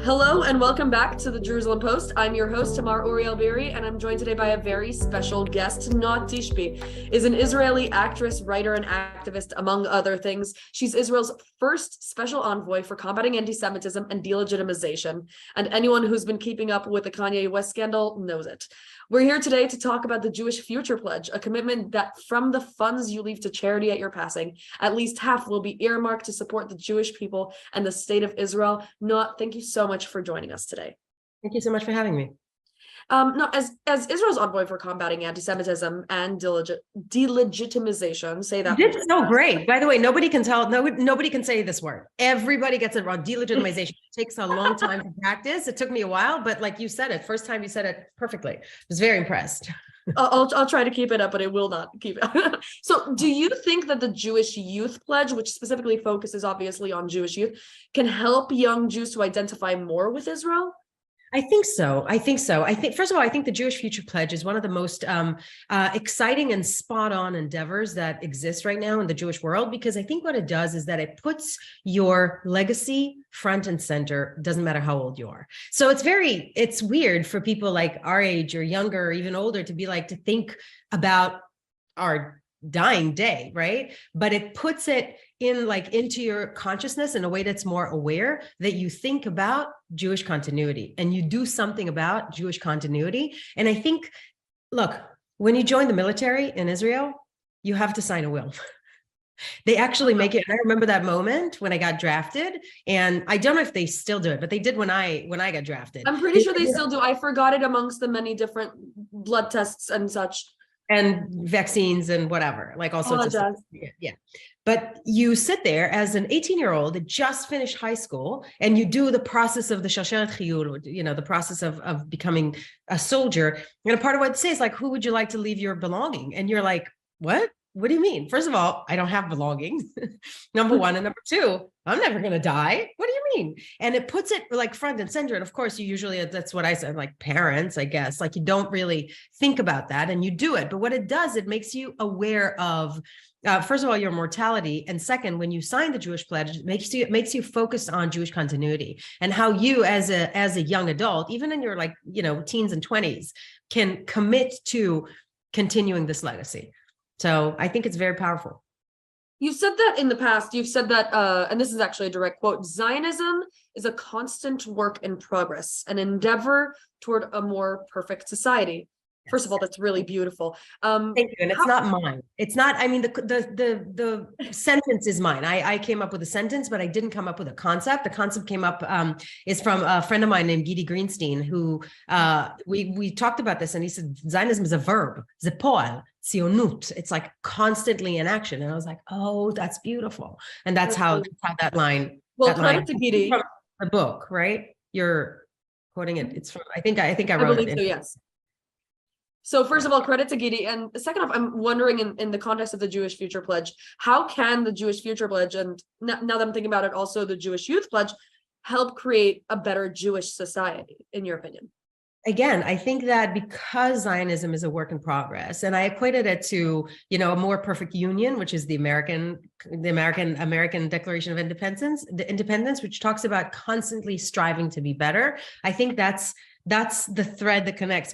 Hello and welcome back to the Jerusalem Post. I'm your host, Tamar Uriel-Beeri, and I'm joined today by a very special guest. Noa Tishby is an Israeli actress, writer, and activist, among other things. She's Israel's first special envoy for combating anti-Semitism and delegitimization, and anyone who's been keeping up with the Kanye West scandal knows it. We're here today to talk about the Jewish Future Pledge, a commitment that from the funds you leave to charity at your passing, at least half will be earmarked to support the Jewish people and the state of Israel. Noa, thank you so much for joining us today. Thank you so much for having me. No, as Israel's envoy for combating anti-Semitism and delegitimization, say that. You did so great. By the way, nobody can tell. Nobody can say this word. Everybody gets it wrong. Delegitimization takes a long time to practice. It took me a while, but like you said it, first time you said it perfectly. I was very impressed. I'll try to keep it up, but it will not keep it. So do you think that the Jewish Youth Pledge, which specifically focuses obviously on Jewish youth, can help young Jews to identify more with Israel? I think so. I think, first of all, I think the Jewish Future Pledge is one of the most exciting and spot on endeavors that exist right now in the Jewish world, because I think what it does is that it puts your legacy front and center, doesn't matter how old you are. So it's weird for people like our age or younger or even older to be like, to think about our dying day, right? But it puts it in into your consciousness in a way that's more aware, that you think about Jewish continuity and you do something about Jewish continuity. And I think, look, when you join the military in Israel, you have to sign a will. They actually make it. And I remember that moment when I got drafted, and I don't know if they still do it, but they did when I got drafted. I'm pretty sure they still do. I forgot it amongst the many different blood tests and such. And vaccines and whatever, like all sorts of stuff. Yeah. But you sit there as an 18-year-old that just finished high school, and you do the process of the shasheret chiyul, the process of becoming a soldier. And a part of what it says, like, who would you like to leave your belonging? And you're like, what? What do you mean? First of all, I don't have belongings. Number one. And number two, I'm never going to die. What do you mean? And it puts it like front and center. And of course, you usually, that's what I said, like parents, I guess, like you don't really think about that and you do it. But what it does, it makes you aware of, first of all, your mortality. And second, when you sign the Jewish Pledge, it makes you focus on Jewish continuity and how you as a young adult, even in your teens and 20s, can commit to continuing this legacy. So I think it's very powerful. You've said that in the past. You've said that, and this is actually a direct quote, Zionism is a constant work in progress, an endeavor toward a more perfect society. First of all, that's really beautiful. Thank you. And it's not mine. It's not, I mean, the sentence is mine. I came up with a sentence, but I didn't come up with a concept. The concept came up, is from a friend of mine named Gidi Greenstein, who we talked about this, and he said, Zionism is a verb, Zepoel, Zionut. It's like constantly in action. And I was like, oh, that's beautiful. And that's how that line. Well, credit to Gidi. From the book, right? You're quoting it. It's from, I think I wrote it. So, yes. So first of all, credit to Gidi. And second off, I'm wondering in the context of the Jewish Future Pledge, how can the Jewish Future Pledge, and now that I'm thinking about it, also the Jewish Youth Pledge, help create a better Jewish society, in your opinion? Again, I think that because Zionism is a work in progress, and I equated it to, a more perfect union, which is the American Declaration of Independence, which talks about constantly striving to be better. I think that's the thread that connects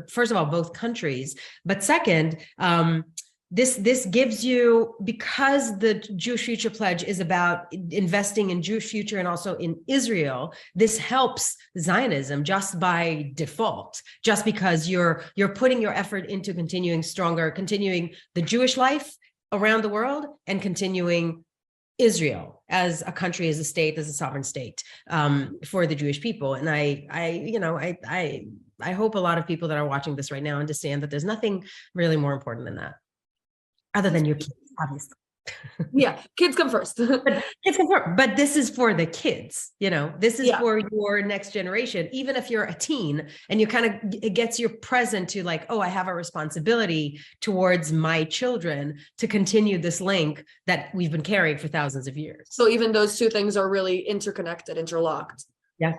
first of all, both countries. But second, this gives you, because the Jewish Future Pledge is about investing in Jewish future and also in Israel, this helps Zionism just by default, just because you're putting your effort into continuing the Jewish life around the world and continuing Israel as a country, as a state, as a sovereign state, for the Jewish people. And I hope a lot of people that are watching this right now understand that there's nothing really more important than that, other than your kids, obviously. Yeah, kids come first. But this is for the kids, this is for your next generation. Even if you're a teen and it gets you present to like, oh, I have a responsibility towards my children to continue this link that we've been carrying for thousands of years. So even those two things are really interconnected, interlocked. Yeah.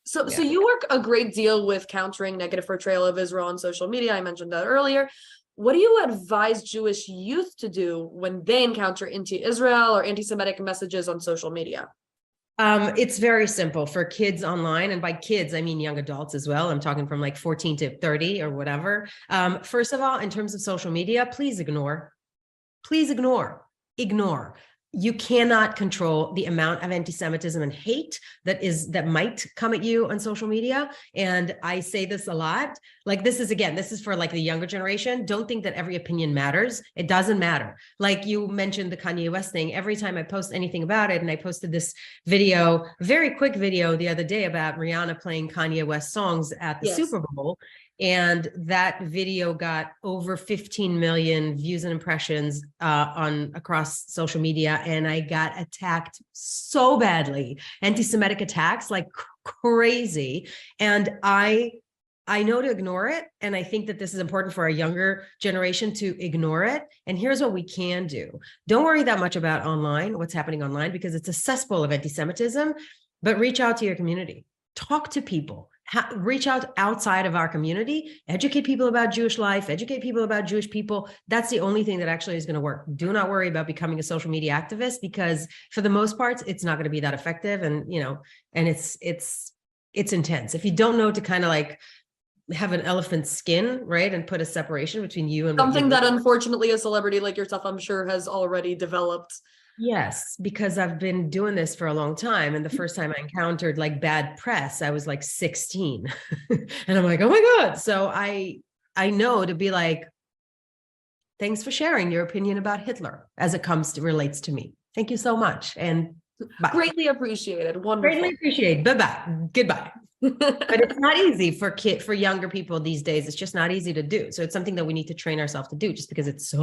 So you work a great deal with countering negative portrayal of Israel on social media. I mentioned that earlier. What do you advise Jewish youth to do when they encounter anti-Israel or anti-Semitic messages on social media? It's very simple for kids online. And by kids, I mean young adults as well. I'm talking from like 14 to 30 or whatever. First of all, in terms of social media, please ignore. Please ignore. You cannot control the amount of anti-Semitism and hate that might come at you on social media. And I say this a lot, like this is for like the younger generation. Don't think that every opinion matters. It doesn't matter. Like you mentioned the Kanye West thing. Every time I post anything about it, and I posted this video, very quick video the other day about Rihanna playing Kanye West songs at the Super Bowl. And that video got over 15 million views and impressions across social media. And I got attacked so badly, anti-Semitic attacks like crazy. And I know to ignore it. And I think that this is important for our younger generation to ignore it. And here's what we can do. Don't worry that much about online, what's happening online, because it's a cesspool of anti-Semitism, but reach out to your community, talk to people. Reach out outside of our community, educate people about Jewish life, educate people about Jewish people. That's the only thing that actually is going to work. Do not worry about becoming a social media activist, because for the most part, it's not going to be that effective. And, and it's intense. If you don't know to kind of like have an elephant skin, right, and put a separation between you and something that unfortunately a celebrity like yourself, I'm sure, has already developed. Yes, because I've been doing this for a long time. And the first time I encountered like bad press, I was like 16 and I'm like, oh my God. So I know to be like, thanks for sharing your opinion about Hitler as it relates to me. Thank you so much. And bye. Greatly appreciated. Wonderful. Greatly appreciated. Bye-bye. Goodbye. But it's not easy for younger people these days. It's just not easy to do. So it's something that we need to train ourselves to do, just because it's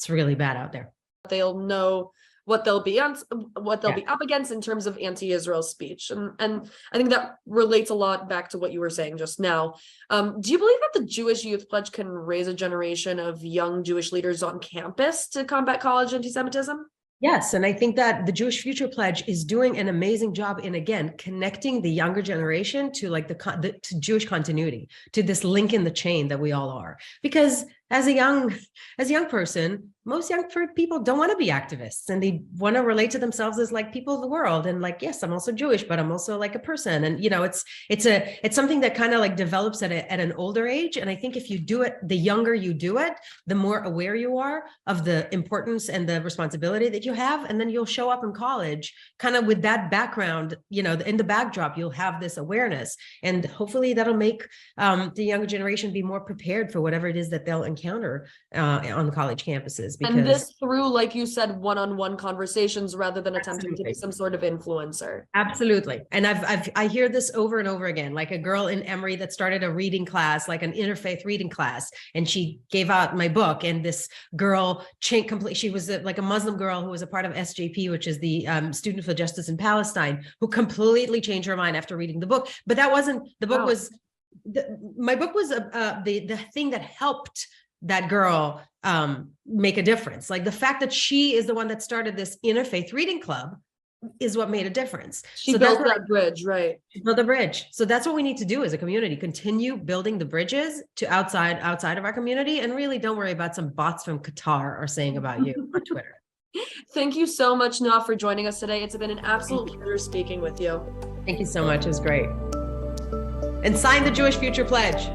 really bad out there. They'll know what they'll be up against in terms of anti-Israel speech. And I think that relates a lot back to what you were saying just now. Do you believe that the Jewish Youth Pledge can raise a generation of young Jewish leaders on campus to combat college anti-Semitism? Yes, and I think that the Jewish Future Pledge is doing an amazing job in, again, connecting the younger generation to like to Jewish continuity, to this link in the chain that we all are. Because as a young person, most young people don't want to be activists, and they want to relate to themselves as like people of the world. And like, yes, I'm also Jewish, but I'm also like a person. And it's something that kind of like develops at an older age. And I think if you do it, the younger you do it, the more aware you are of the importance and the responsibility that you have. And then you'll show up in college kind of with that background, in the backdrop, you'll have this awareness, and hopefully that'll make the younger generation be more prepared for whatever it is that they'll encounter on college campuses. And this through, like you said, one-on-one conversations rather than attempting to be some sort of influencer. Absolutely. And I hear this over and over again, like a girl in Emory that started a reading class, like an interfaith reading class, and she gave out my book. And this girl changed completely. She was like a Muslim girl who was a part of SJP, which is the Student for Justice in Palestine, who completely changed her mind after reading the book. But that wasn't, the book was, my book was the thing that helped that girl make a difference. Like the fact that she is the one that started this interfaith reading club is what made a difference. She built that bridge, right? She built the bridge. So that's what we need to do as a community, continue building the bridges to outside of our community, and really don't worry about some bots from Qatar are saying about you on Twitter. Thank you so much, Noa, for joining us today. It's been an absolute pleasure speaking with you. Thank you so much. It was great. And sign the Jewish Future Pledge.